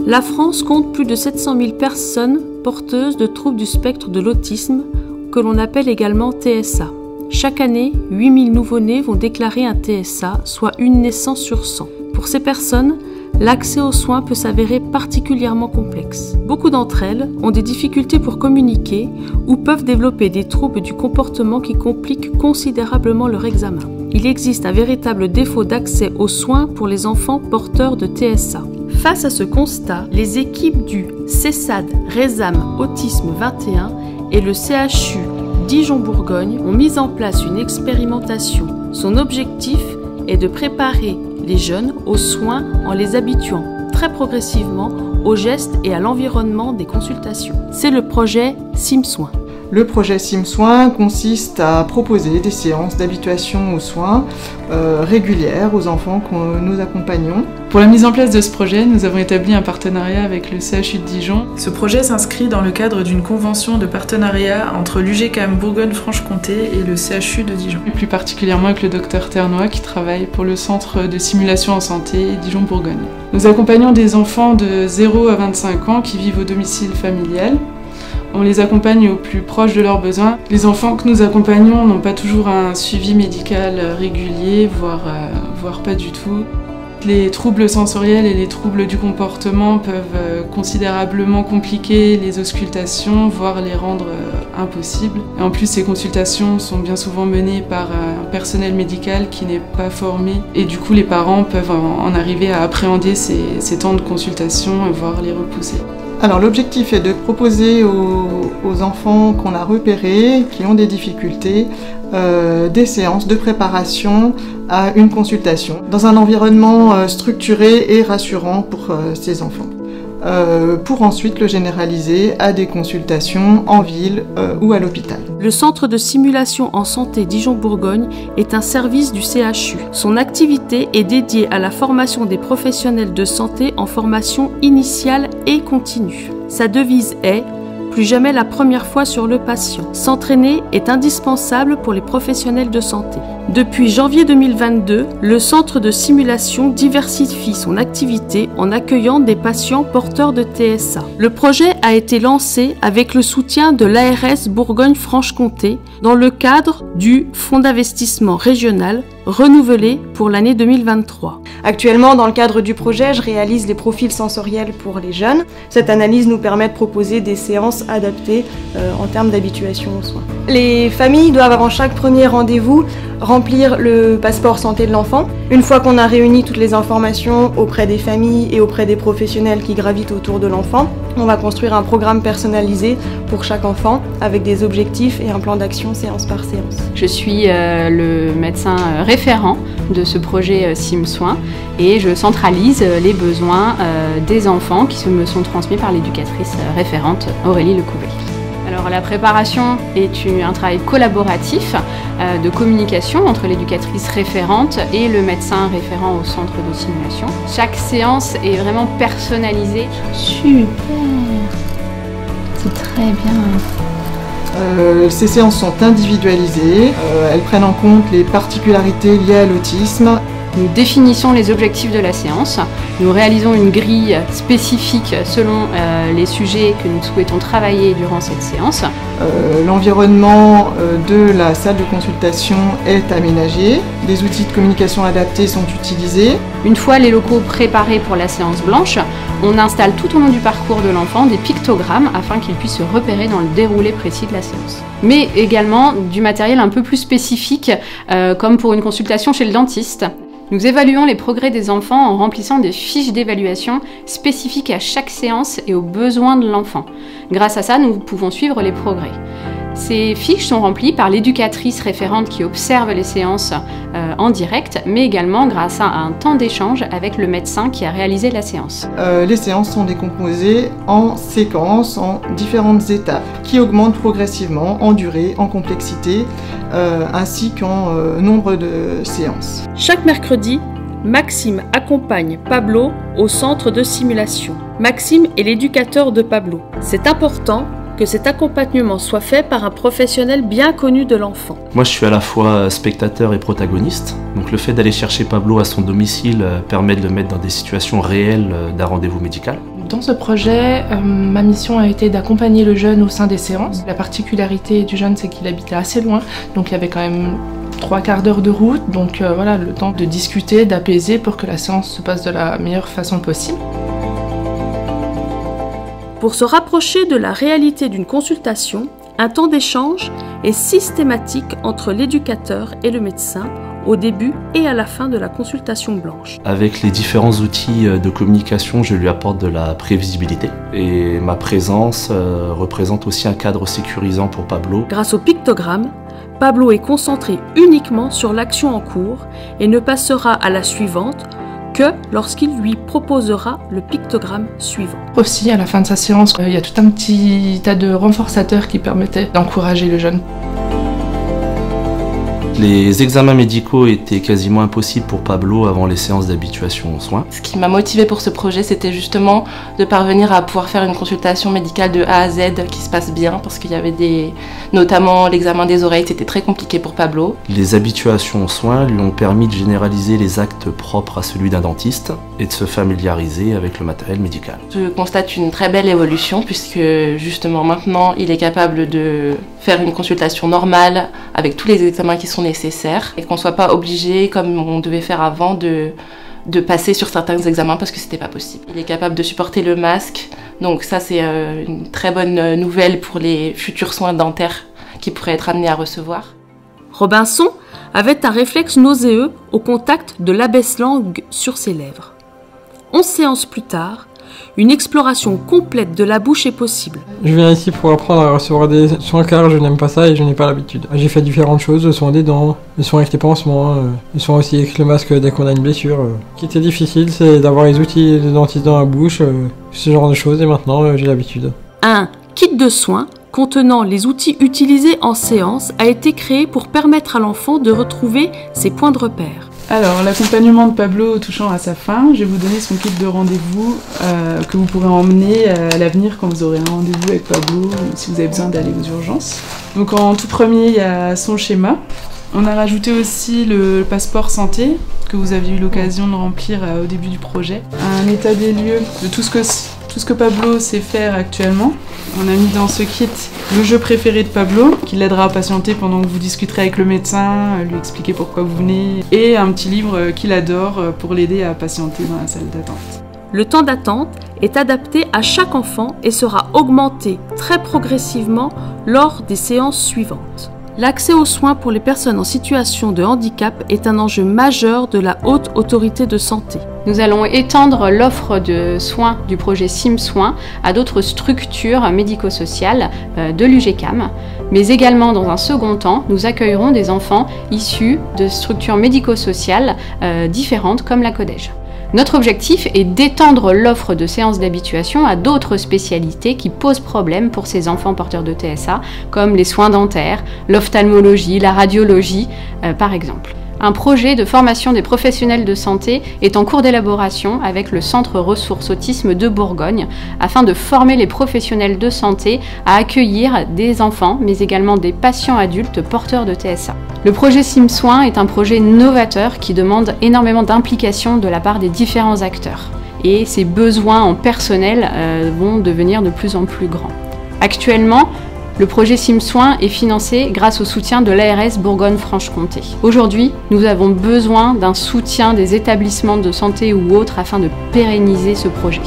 La France compte plus de 700 000 personnes porteuses de troubles du spectre de l'autisme, que l'on appelle également TSA. Chaque année, 8 000 nouveau-nés vont déclarer un TSA, soit une naissance sur 100. Pour ces personnes, l'accès aux soins peut s'avérer particulièrement complexe. Beaucoup d'entre elles ont des difficultés pour communiquer ou peuvent développer des troubles du comportement qui compliquent considérablement leur examen. Il existe un véritable défaut d'accès aux soins pour les enfants porteurs de TSA. Face à ce constat, les équipes du CESAD Resam Autisme 21 et le CHU Dijon-Bourgogne ont mis en place une expérimentation. Son objectif est de préparer les jeunes aux soins en les habituant très progressivement aux gestes et à l'environnement des consultations. C'est le projet SIM-Soins. Le projet SIM-Soins consiste à proposer des séances d'habituation aux soins régulières aux enfants que nous accompagnons. Pour la mise en place de ce projet, nous avons établi un partenariat avec le CHU de Dijon. Ce projet s'inscrit dans le cadre d'une convention de partenariat entre l'UGCAM Bourgogne-Franche-Comté et le CHU de Dijon. Et plus particulièrement avec le Dr Ternois qui travaille pour le Centre de simulation en santé Dijon-Bourgogne. Nous accompagnons des enfants de 0 à 25 ans qui vivent au domicile familial. On les accompagne au plus proche de leurs besoins. Les enfants que nous accompagnons n'ont pas toujours un suivi médical régulier, voire pas du tout. Les troubles sensoriels et les troubles du comportement peuvent considérablement compliquer les auscultations, voire les rendre impossibles. Et en plus, ces consultations sont bien souvent menées par un personnel médical qui n'est pas formé. Et du coup, les parents peuvent en arriver à appréhender ces temps de consultation, voire les repousser. Alors l'objectif est de proposer aux enfants qu'on a repérés, qui ont des difficultés, des séances de préparation à une consultation dans un environnement structuré et rassurant pour ces enfants. Pour ensuite le généraliser à des consultations en ville ou à l'hôpital. Le Centre de simulation en santé Dijon-Bourgogne est un service du CHU. Son activité est dédiée à la formation des professionnels de santé en formation initiale et continue. Sa devise est « Plus jamais la première fois sur le patient ». S'entraîner est indispensable pour les professionnels de santé. Depuis janvier 2022, le centre de simulation diversifie son activité en accueillant des patients porteurs de TSA. Le projet a été lancé avec le soutien de l'ARS Bourgogne-Franche-Comté dans le cadre du Fonds d'investissement régional renouvelé pour l'année 2023. Actuellement, dans le cadre du projet, je réalise les profils sensoriels pour les jeunes. Cette analyse nous permet de proposer des séances adaptées en termes d'habituation aux soins. Les familles doivent, avant chaque premier rendez-vous, remplir le passeport santé de l'enfant. Une fois qu'on a réuni toutes les informations auprès des familles et auprès des professionnels qui gravitent autour de l'enfant, on va construire un programme personnalisé pour chaque enfant avec des objectifs et un plan d'action séance par séance. Je suis le médecin référent de ce projet SIM-Soins et je centralise les besoins des enfants qui me sont transmis par l'éducatrice référente Aurélie Lecouvet. Alors la préparation est un travail collaboratif de communication entre l'éducatrice référente et le médecin référent au centre de simulation. Chaque séance est vraiment personnalisée. Super, c'est très bien. Ces séances sont individualisées, elles prennent en compte les particularités liées à l'autisme. Nous définissons les objectifs de la séance, nous réalisons une grille spécifique selon les sujets que nous souhaitons travailler durant cette séance. L'environnement de la salle de consultation est aménagé, des outils de communication adaptés sont utilisés. Une fois les locaux préparés pour la séance blanche, on installe tout au long du parcours de l'enfant des pictogrammes afin qu'il puisse se repérer dans le déroulé précis de la séance. Mais également du matériel un peu plus spécifique, comme pour une consultation chez le dentiste. Nous évaluons les progrès des enfants en remplissant des fiches d'évaluation spécifiques à chaque séance et aux besoins de l'enfant. Grâce à ça, nous pouvons suivre les progrès. Ces fiches sont remplies par l'éducatrice référente qui observe les séances en direct, mais également grâce à un temps d'échange avec le médecin qui a réalisé la séance. Les séances sont décomposées en séquences, en différentes étapes, qui augmentent progressivement en durée, en complexité, ainsi qu'en nombre de séances. Chaque mercredi, Maxime accompagne Pablo au centre de simulation. Maxime est l'éducateur de Pablo. C'est important que cet accompagnement soit fait par un professionnel bien connu de l'enfant. Moi je suis à la fois spectateur et protagoniste, donc le fait d'aller chercher Pablo à son domicile permet de le mettre dans des situations réelles d'un rendez-vous médical. Dans ce projet, ma mission a été d'accompagner le jeune au sein des séances. La particularité du jeune, c'est qu'il habitait assez loin, donc il y avait quand même 3/4 d'heure de route, donc voilà, le temps de discuter, d'apaiser pour que la séance se passe de la meilleure façon possible. Pour se rapprocher de la réalité d'une consultation, un temps d'échange est systématique entre l'éducateur et le médecin au début et à la fin de la consultation blanche. Avec les différents outils de communication, je lui apporte de la prévisibilité et ma présence représente aussi un cadre sécurisant pour Pablo. Grâce au pictogramme, Pablo est concentré uniquement sur l'action en cours et ne passera à la suivante que lorsqu'il lui proposera le pictogramme suivant. Aussi, à la fin de sa séance, il y a tout un petit tas de renforçateurs qui permettaient d'encourager le jeune. Les examens médicaux étaient quasiment impossibles pour Pablo avant les séances d'habituation aux soins. Ce qui m'a motivée pour ce projet, c'était justement de parvenir à pouvoir faire une consultation médicale de A à Z qui se passe bien, parce qu'il y avait notamment l'examen des oreilles, c'était très compliqué pour Pablo. Les habituations aux soins lui ont permis de généraliser les actes propres à celui d'un dentiste et de se familiariser avec le matériel médical. Je constate une très belle évolution puisque justement maintenant il est capable de faire une consultation normale avec tous les examens qui sont nécessaires et qu'on ne soit pas obligé, comme on devait faire avant, de passer sur certains examens parce que c'était pas possible. Il est capable de supporter le masque, donc ça c'est une très bonne nouvelle pour les futurs soins dentaires qu'il pourrait être amené à recevoir. Robinson avait un réflexe nauséeux au contact de l'abaisse-langue sur ses lèvres. 11 séances plus tard, une exploration complète de la bouche est possible. Je viens ici pour apprendre à recevoir des soins car je n'aime pas ça et je n'ai pas l'habitude. J'ai fait différentes choses, le soin des dents, le soin avec les pansements, le soin aussi avec le masque dès qu'on a une blessure. Ce qui était difficile, c'est d'avoir les outils de dentiste dans la bouche, ce genre de choses, et maintenant j'ai l'habitude. Un kit de soins contenant les outils utilisés en séance a été créé pour permettre à l'enfant de retrouver ses points de repère. Alors, l'accompagnement de Pablo touchant à sa fin, je vais vous donner son kit de rendez-vous que vous pourrez emmener à l'avenir quand vous aurez un rendez-vous avec Pablo ou si vous avez besoin d'aller aux urgences. Donc en tout premier, il y a son schéma. On a rajouté aussi le passeport santé que vous aviez eu l'occasion de remplir au début du projet. Un état des lieux de tout ce que Pablo sait faire actuellement. On a mis dans ce kit le jeu préféré de Pablo, qui l'aidera à patienter pendant que vous discuterez avec le médecin, lui expliquer pourquoi vous venez, et un petit livre qu'il adore pour l'aider à patienter dans la salle d'attente. Le temps d'attente est adapté à chaque enfant et sera augmenté très progressivement lors des séances suivantes. L'accès aux soins pour les personnes en situation de handicap est un enjeu majeur de la Haute Autorité de Santé. Nous allons étendre l'offre de soins du projet SIM-Soins à d'autres structures médico-sociales de l'UGCAM, mais également dans un second temps, nous accueillerons des enfants issus de structures médico-sociales différentes comme la CODEJ. Notre objectif est d'étendre l'offre de séances d'habituation à d'autres spécialités qui posent problème pour ces enfants porteurs de TSA, comme les soins dentaires, l'ophtalmologie, la radiologie, par exemple. Un projet de formation des professionnels de santé est en cours d'élaboration avec le Centre Ressources Autisme de Bourgogne afin de former les professionnels de santé à accueillir des enfants mais également des patients adultes porteurs de TSA. Le projet SIM-Soins est un projet novateur qui demande énormément d'implication de la part des différents acteurs et ses besoins en personnel vont devenir de plus en plus grands. Actuellement, le projet SIM-Soins est financé grâce au soutien de l'ARS Bourgogne-Franche-Comté. Aujourd'hui, nous avons besoin d'un soutien des établissements de santé ou autres afin de pérenniser ce projet.